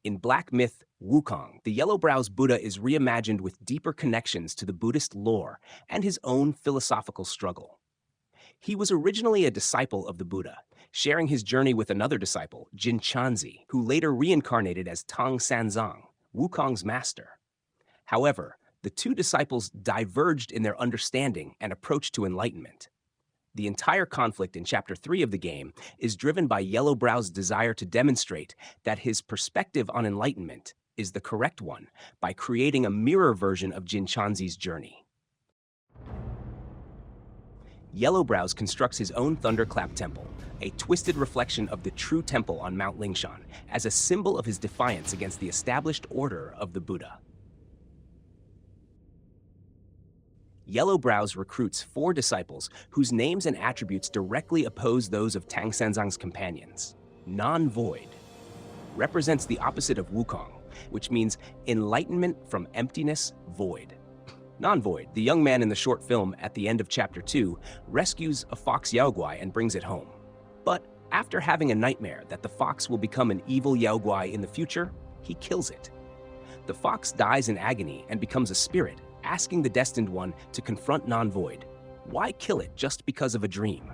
In Black myth Wukong, the Yellowbrow's Buddha is reimagined with deeper connections to the Buddhist lore and his own philosophical struggle. He was originally a disciple of the Buddha, sharing his journey with another disciple, Jin Chanzi, who later reincarnated as Tang Sanzang, Wukong's master. However, the two disciples diverged in their understanding and approach to enlightenment. The entire conflict in Chapter 3 of the game is driven by Yellowbrow's desire to demonstrate that his perspective on enlightenment is the correct one by creating a mirror version of Jin Chanzi's journey. Yellowbrow constructs his own Thunderclap Temple, a twisted reflection of the true temple on Mount Lingshan, as a symbol of his defiance against the established order of the Buddha. Yellowbrow recruits 4 disciples whose names and attributes directly oppose those of Tang Sanzang's companions. Non-void represents the opposite of Wukong, which means enlightenment from emptiness, void. Non-void, the young man in the short film at the end of Chapter 2, rescues a fox Yaoguai and brings it home. But after having a nightmare that the fox will become an evil Yaoguai in the future, he kills it. The fox dies in agony and becomes a spirit, asking the Destined One to confront Non-Void. Why kill it just because of a dream?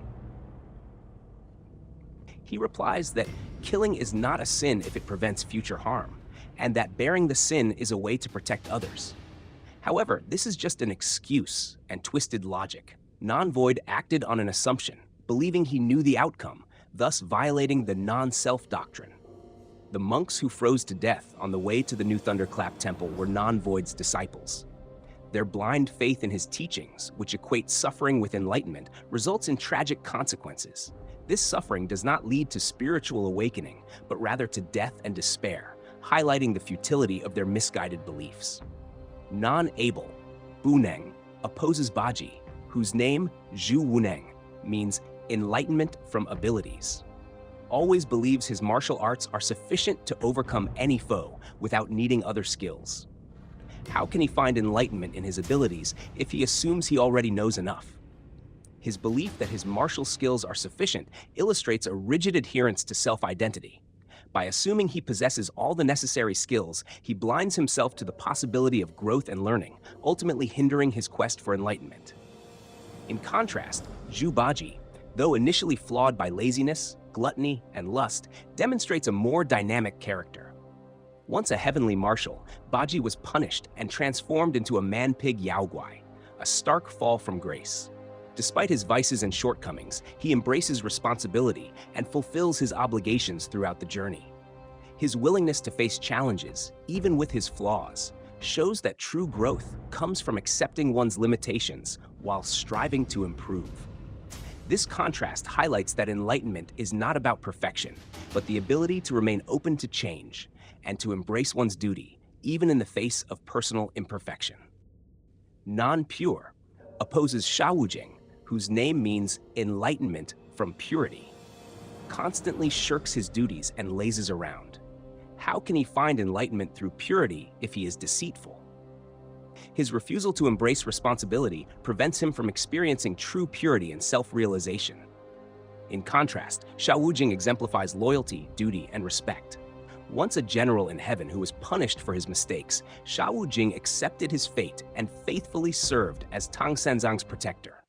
He replies that killing is not a sin if it prevents future harm, and that bearing the sin is a way to protect others. However, this is just an excuse and twisted logic. Non-Void acted on an assumption, believing he knew the outcome, thus violating the non-self doctrine. The monks who froze to death on the way to the new Thunderclap Temple were Non-Void's disciples. Their blind faith in his teachings, which equates suffering with enlightenment, results in tragic consequences. This suffering does not lead to spiritual awakening, but rather to death and despair, highlighting the futility of their misguided beliefs. Non-able, Buneng, opposes Bajie, whose name, Zhu Wujing, means enlightenment from abilities. Always believes his martial arts are sufficient to overcome any foe without needing other skills. How can he find enlightenment in his abilities if he assumes he already knows enough? His belief that his martial skills are sufficient illustrates a rigid adherence to self-identity. By assuming he possesses all the necessary skills, he blinds himself to the possibility of growth and learning, ultimately hindering his quest for enlightenment. In contrast, Zhu Bajie, though initially flawed by laziness, gluttony, and lust, demonstrates a more dynamic character. Once a heavenly marshal, Bajie was punished and transformed into a man-pig Yaoguai, a stark fall from grace. Despite his vices and shortcomings, he embraces responsibility and fulfills his obligations throughout the journey. His willingness to face challenges, even with his flaws, shows that true growth comes from accepting one's limitations while striving to improve. This contrast highlights that enlightenment is not about perfection, but the ability to remain open to change and to embrace one's duty, even in the face of personal imperfection. Non-pure opposes Sha Wujing, whose name means enlightenment from purity. Constantly shirks his duties and lazes around. How can he find enlightenment through purity if he is deceitful? His refusal to embrace responsibility prevents him from experiencing true purity and self-realization. In contrast, Sha Wujing exemplifies loyalty, duty, and respect. Once a general in heaven who was punished for his mistakes, Sha Wujing accepted his fate and faithfully served as Tang Sanzang's protector.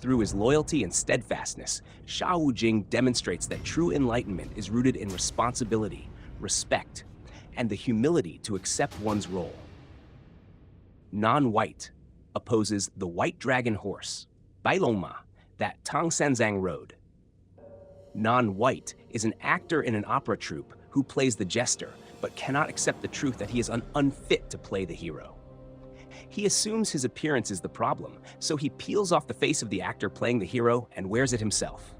Through his loyalty and steadfastness, Sha Wujing demonstrates that true enlightenment is rooted in responsibility, respect, and the humility to accept one's role. Non-white opposes the white dragon horse, Bailongma, that Tang Sanzang rode. Non-white is an actor in an opera troupe who plays the jester, but cannot accept the truth that he is unfit to play the hero. He assumes his appearance is the problem, so he peels off the face of the actor playing the hero and wears it himself.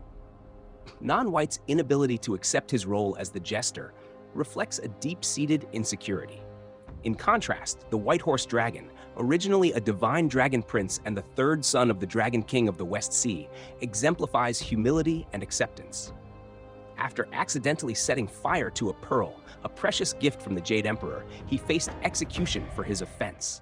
Non-white's inability to accept his role as the jester reflects a deep-seated insecurity. In contrast, the White Horse Dragon, originally a divine dragon prince and the third son of the Dragon King of the West Sea, exemplifies humility and acceptance. After accidentally setting fire to a pearl, a precious gift from the Jade Emperor, he faced execution for his offense.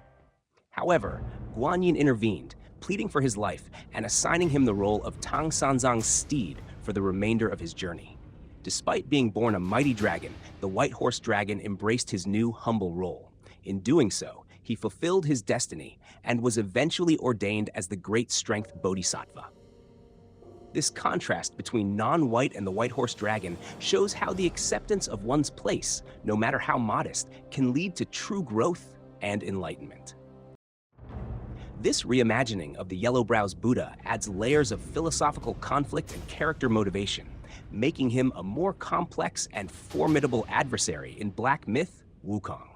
However, Guanyin intervened, pleading for his life and assigning him the role of Tang Sanzang's steed for the remainder of his journey. Despite being born a mighty dragon, the White Horse Dragon embraced his new humble role. In doing so, he fulfilled his destiny and was eventually ordained as the Great Strength Bodhisattva. This contrast between non-white and the White Horse Dragon shows how the acceptance of one's place, no matter how modest, can lead to true growth and enlightenment. This reimagining of the Yellowbrow's Buddha adds layers of philosophical conflict and character motivation, making him a more complex and formidable adversary in Black myth, Wukong.